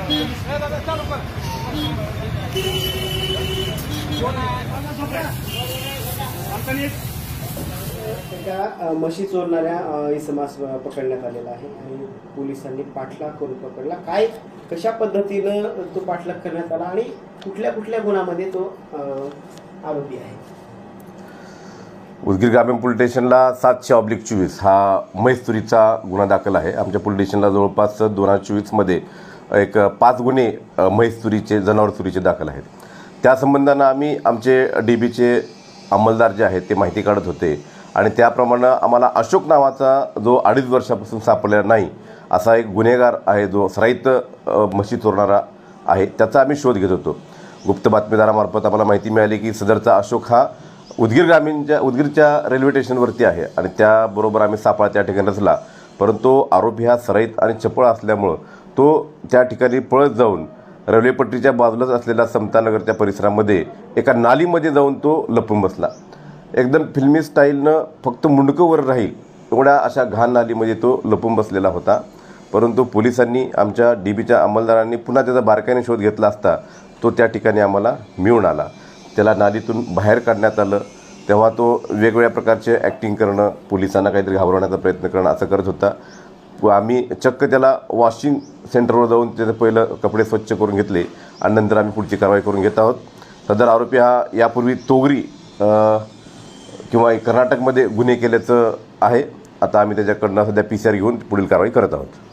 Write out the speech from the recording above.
एका म्हशी चोरणाऱ्या इसमास पकडण्यात आलेला आहे आणि पोलिसांनी पाठलाग करून पकडला. काय कशा पद्धतीनं तो पाठलाग करण्यात आला आणि कुठल्या कुठल्या गुन्ह्यामध्ये तो आरोपी आहे? उदगीर ग्रामीण पोलीस स्टेशनला 700/24 हा म्हैस चोरीचा गुन्हा दाखल आहे. आमच्या पोलीस स्टेशनला जवळपास 2024 एक 5 गुन्हे म्हैस चोरीचे, जनावर चोरीचे दाखल आहेत. त्या संबंधानं आम्ही आमचे DBचे अंमलदार जे आहेत ते माहिती काढत होते आणि त्याप्रमाणे आम्हाला अशोक नावाचा जो 2.5 वर्षापासून सापडलेला नाही असा एक गुन्हेगार आहे, जो सराईत म्हशी चोरणारा आहे, त्याचा आम्ही शोध घेत होतो. गुप्त बातमीदारामार्फत आम्हाला माहिती मिळाली की सदरचा अशोक हा उदगीरच्या रेल्वे स्टेशनवरती आहे आणि त्याबरोबर आम्ही सापळा त्या ठिकाणी रचला. परंतु आरोपी हा सराईत आणि चपळ असल्यामुळं तो त्या ठिकाणी पळत जाऊन रेल्वे पट्टीच्या बाजूलाच असलेल्या समतानगरच्या परिसरामध्ये एका नालीमध्ये जाऊन तो लपून बसला. एकदम फिल्मी स्टाईलनं फक्त मुंडकं वर राहील एवढ्या अशा घाण नालीमध्ये तो लपून बसलेला होता. परंतु पोलिसांनी, आमच्या DBच्या अंमलदारांनी पुन्हा त्याचा बारकाईने शोध घेतला असता तो त्या ठिकाणी आम्हाला मिळून आला. त्याला नालीतून बाहेर काढण्यात आलं. तेव्हा तो वेगवेगळ्या प्रकारचे ॲक्टिंग करणं, पोलिसांना काहीतरी घाबरवण्याचा प्रयत्न करणं असं करत होता. व आम्ही चक्क त्याला वॉशिंग सेंटरवर जाऊन त्याचं पहिलं कपडे स्वच्छ करून घेतले आणि नंतर आम्ही पुढची कारवाई करून घेत आहोत. सदर आरोपी हा यापूर्वी तोगरी किंवा कर्नाटकमध्ये गुन्हे केल्याचं आहे. आता आम्ही त्याच्याकडनं सध्या PCR घेऊन पुढील कारवाई करत आहोत.